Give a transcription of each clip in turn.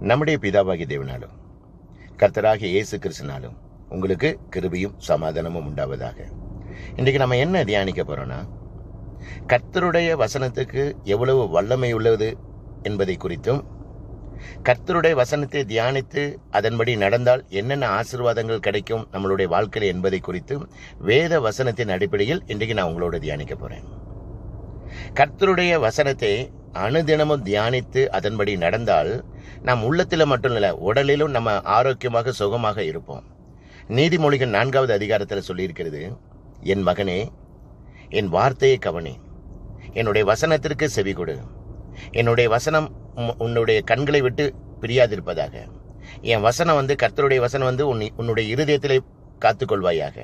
நம்முடைய பிதாவாகிய தேவனாலும் கர்த்தராகிய இயேசு கிறிஸ்துவினாலும் உங்களுக்கு கிருபையும் சமாதானமும் உண்டாவதாக. இன்றைக்கு நம்ம என்ன தியானிக்க போறோம்னா, கர்த்தருடைய வசனத்துக்கு எவ்வளவு வல்லமை உள்ளது என்பதை குறித்தும், கர்த்தருடைய வசனத்தை தியானித்து அதன்படி நடந்தால் என்னென்ன ஆசீர்வாதங்கள் கிடைக்கும் நம்மளுடைய வாழ்க்கையில் என்பதை குறித்தும் வேத வசனத்தின் அடிப்படையில் இன்றைக்கு நான் உங்களோட தியானிக்க போறேன். கர்த்தருடைய வசனத்தை அனுதினமும் தியானித்து அதன்படி நடந்தால் நாம் உள்ளத்தில் மட்டும் இல்லை, உடலிலும் நம்ம ஆரோக்கியமாக சுகமாக இருப்போம். நீதிமொழிகள் 4வது அதிகாரத்தில் சொல்லியிருக்கிறது, என் மகனே, என் வார்த்தையை கவனி, என்னுடைய வசனத்திற்கு செவி கொடு, என்னுடைய வசனம் உன்னுடைய கண்களை விட்டு பிரியாதிருப்பதாக. என் வசனம் கர்த்தருடைய வசனம் உன்னுடைய இருதயத்திலே காத்துக்கொள்வாயாக.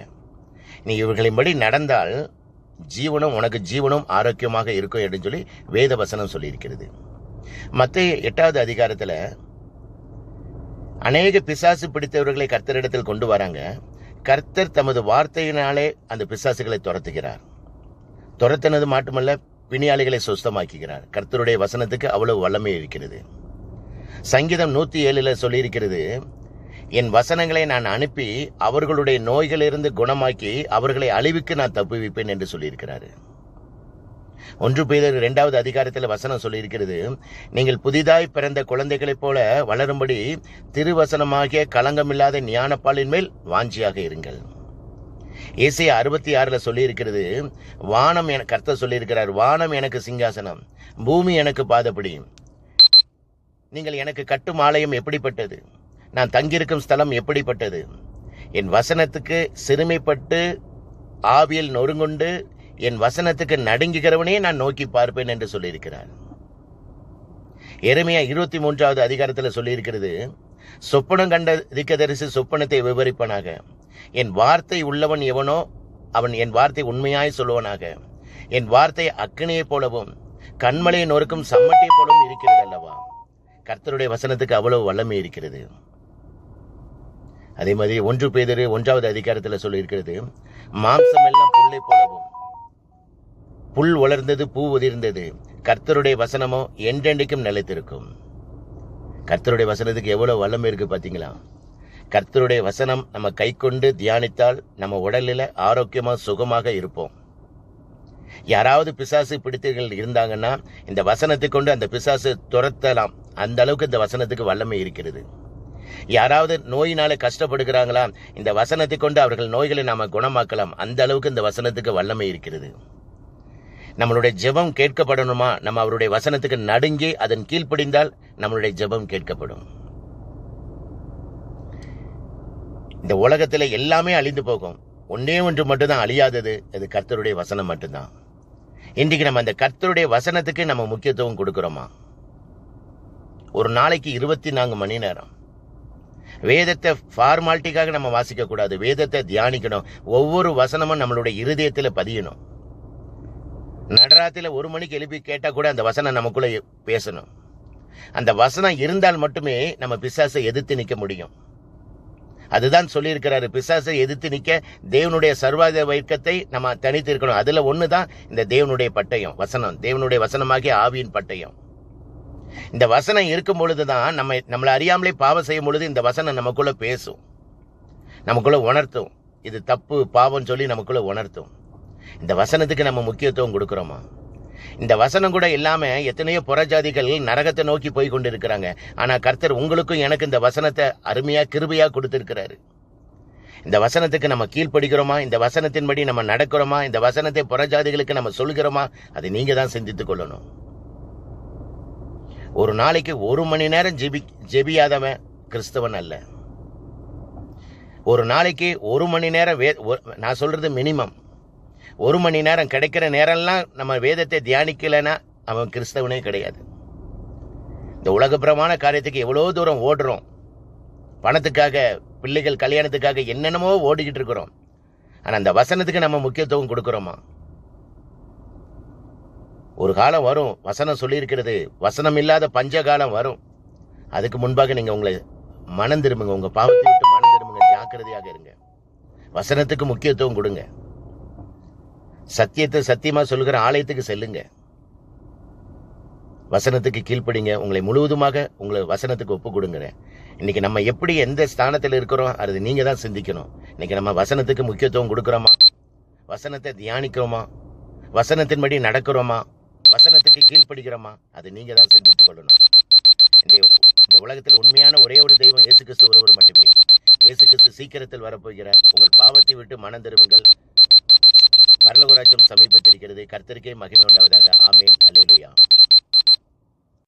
நீ இவர்களின்படி நடந்தால் ஜீவனும் உனக்கு ஜீவனும் ஆரோக்கியமாக இருக்கும் என்று சொல்லி வேத வசனம் சொல்லியிருக்கிறது. மத்தேயு 8வது அதிகாரத்தில் அநேக பிசாசு பிடித்தவர்களை கர்த்தரிடத்தில் கொண்டு வராங்க. கர்த்தர் தமது வார்த்தையினாலே அந்த பிசாசுகளை துரத்துகிறார். துரத்தினது மட்டுமல்ல, பிணியாளிகளை சுஸ்தமாக்குகிறார். கர்த்தருடைய வசனத்துக்கு அவ்வளவு வல்லமை இருக்கிறது. சங்கீதம் 107 சொல்லியிருக்கிறது, என் வசனங்களை நான் அனுப்பி அவர்களுடைய நோய்களிலிருந்து குணமாக்கி அவர்களை அழிவுக்கு நான் தப்புவிப்பேன் என்று சொல்லியிருக்கிறாரு. 1 பேதுரு 2வது அதிகாரத்தில் வசனம் சொல்லியிருக்கிறது, நீங்கள் புதிதாய் பிறந்த குழந்தைகளைப் போல வளரும்படி திருவசனமாகிய களங்கமில்லாத ஞானப்பாலின் மேல் வாஞ்சியாக இருங்கள். ஏசாயா 66 சொல்லியிருக்கிறது, கர்த்தர் சொல்லியிருக்கிறார், வானம் எனக்கு சிங்காசனம், பூமி எனக்கு பாதப்படி, நீங்கள் எனக்கு கட்டும் ஆலயம் எப்படிப்பட்டது, நான் தங்கியிருக்கும் ஸ்தலம் எப்படிப்பட்டது, என் வசனத்துக்கு சிறுமைப்பட்டு ஆவியில் நொறுங்குண்டு என் வசனத்துக்கு நடுங்குகிறவனே நான் நோக்கி பார்ப்பேன் என்று சொல்லியிருக்கிறார். எரேமியா 23வது அதிகாரத்தில் சொல்லியிருக்கிறது, சொப்பனம் கண்ட தீர்க்கதரிசி சொப்பனத்தை விவரிப்பனாக, என் வார்த்தை உள்ளவன் எவனோ அவன் என் வார்த்தை உண்மையாய் சொல்லுவனாக. என் வார்த்தை அக்கினியைப் போலவும் கண்மலையை நொறுக்கும் சம்மட்டியை போலவும் இருக்கிறது அல்லவா. கர்த்தருடைய வசனத்துக்கு அவ்வளவு வல்லமை இருக்கிறது. அதே மாதிரி 1 பேதுரு 1வது அதிகாரத்தில் சொல்லியிருக்கிறது, மாம்சம் எல்லாம் புல்லை போலவும், புல் வளர்ந்தது பூ உதிர்ந்தது, கர்த்தருடைய வசனமோ என்றென்றைக்கும் நிலைத்திருக்கும். கர்த்தருடைய வசனத்துக்கு எவ்வளவு வல்லமை இருக்கு பாத்தீங்களா. கர்த்தருடைய வசனம் நம்ம கை கொண்டு தியானித்தால் நம்ம உடலில் ஆரோக்கியமா சுகமாக இருப்போம். யாராவது பிசாசு பிடித்தவர்கள் இருந்தாங்கன்னா இந்த வசனத்தை கொண்டு அந்த பிசாசு துரத்தலாம். அந்த அளவுக்கு இந்த வசனத்துக்கு வல்லமை இருக்கிறது. யாராவது நோயினால கஷ்டப்படுகிறாங்களா, இந்த வசனத்தை கொண்டு அவர்கள் நோய்களை நாம குணமாக்கலாம். அந்த அளவுக்கு இந்த வசனத்துக்கு வல்லமை இருக்கிறது. நம்மளுடைய ஜெபம் கேட்கப்படணுமா, நம்ம அவருடைய வசனத்துக்கு நடுங்கி அதன் கீழ்ப்படிந்தால் நம்மளுடைய ஜெபம் கேட்கப்படும். இந்த உலகத்துல எல்லாமே அழிந்து போகும், ஒன்றே ஒன்று மட்டும்தான் அழியாதது, அது கர்த்தருடைய வசனம் மட்டும்தான். இன்றைக்கு நம்ம அந்த கர்த்தருடைய வசனத்துக்கு நம்ம முக்கியத்துவம் கொடுக்கிறோமா? ஒரு நாளைக்கு 24 மணி நேரம் வேதத்தை ஃபார்மாலிட்டிக்காக நம்ம வாசிக்க கூடாது. வேதத்தை தியானிக்கணும். ஒவ்வொரு வசனமும் நம்மளுடைய இருதயத்தில் பதியணும். நடராத்தில 1 மணிக்கு எழுப்பி கேட்டா கூட அந்த வசனம் நமக்குள்ள பேசணும். அந்த வசனம் இருந்தால் மட்டுமே நம்ம பிசாசை எதிர்த்து நிற்க முடியும். அதுதான் சொல்லியிருக்கிறாரு, பிசாசை எதிர்த்து நிற்க தேவனுடைய சர்வாத வர்க்கத்தை நம்ம தனித்து இருக்கணும். அதுல ஒண்ணுதான் இந்த தேவனுடைய பட்டயம், வசனம், தேவனுடைய வசனமாகிய ஆவியின் பட்டயம். இந்த வசனம் இருக்கும் பொழுதுதான் நம்மளை அறியாமலே பாவம் செய்யும் பொழுது இந்த வசனம் நமக்குள்ள பேசும், நமக்குள்ள உணர்த்தும். இது தப்பு பாவம் சொல்லி நமக்குள்ள உணர்த்தும். இந்த வசனத்துக்கு நம்ம முக்கியத்துவம் கொடுக்கிறோமா? இந்த வசனம் கூட இல்லாம எத்தனையோ புறஜாதிகள் நரகத்தை நோக்கி போய் கொண்டு இருக்கிறாங்க. ஆனா கர்த்தர் உங்களுக்கும் எனக்கு இந்த வசனத்தை அருமையா கிருபையா கொடுத்திருக்கிறாரு. இந்த வசனத்துக்கு நம்ம கீழ்ப்படுகிறோமா? இந்த வசனத்தின்படி நம்ம நடக்கிறோமா? இந்த வசனத்தை புறஜாதிகளுக்கு நம்ம சொல்கிறோமா? அதை நீங்க தான் சிந்தித்துக் கொள்ளணும். ஒரு நாளைக்கு 1 மணி நேரம் ஜெபியாதவன் கிறிஸ்தவன் அல்ல. ஒரு நாளைக்கு 1 மணி நேரம் நான் சொல்றது மினிமம் 1 மணி நேரம் கிடைக்கிற நேரம்லாம் நம்ம வேதத்தை தியானிக்கலைன்னா அவன் கிறிஸ்தவனே கிடையாது. இந்த உலகப்பிரமான காரியத்துக்கு எவ்வளவு தூரம் ஓடுறோம். பணத்துக்காக, பிள்ளைகள் கல்யாணத்துக்காக என்னென்னமோ ஓடிக்கிட்டு இருக்கிறோம். ஆனா அந்த வசனத்துக்கு நம்ம முக்கியத்துவம் கொடுக்கிறோமா? ஒரு காலம் வரும், வசனம் சொல்லி இருக்கிறது, வசனம் இல்லாத பஞ்ச காலம் வரும். அதுக்கு முன்பாக நீங்க உங்களை மனம் திரும்புங்க, உங்க பாவத்தை விட்டு மனம் திரும்புங்க, ஜாக்கிரதையாக இருங்க. வசனத்துக்கு முக்கியத்துவம் கொடுங்க. சத்தியத்தை சத்தியமா சொல்கிற ஆலயத்துக்கு செல்லுங்க. வசனத்துக்கு கீழ்ப்படிங்க. உங்களை முழுவதுமாக உங்களை வசனத்துக்கு ஒப்பு கொடுங்கிறேன். இன்னைக்கு நம்ம எப்படி எந்த ஸ்தானத்தில் இருக்கிறோம் அது நீங்க தான் சிந்திக்கணும். இன்னைக்கு நம்ம வசனத்துக்கு முக்கியத்துவம் கொடுக்கிறோமா? வசனத்தை தியானிக்கிறோமா? வசனத்தின்படி நடக்கிறோமா? வசனத்துக்கு கீழ்ப்படுகிறோமா? அது நீங்க தான் சிந்தித்துக் கொள்ளணும். இந்த உலகத்தில் உண்மையான ஒரே ஒரு தெய்வம் இயேசு கிறிஸ்து ஒருவர் மட்டுமே. இயேசு கிறிஸ்து சீக்கிரத்தில் வரப்போகிறார். உங்கள் பாவத்தை விட்டு மனம் திரும்புங்கள். பரலோக ராஜ்யம் சமீபத்திருக்கிறது. கர்த்தருக்கே மகிமை உண்டாவதாக. ஆமென். அல்லேலூயா.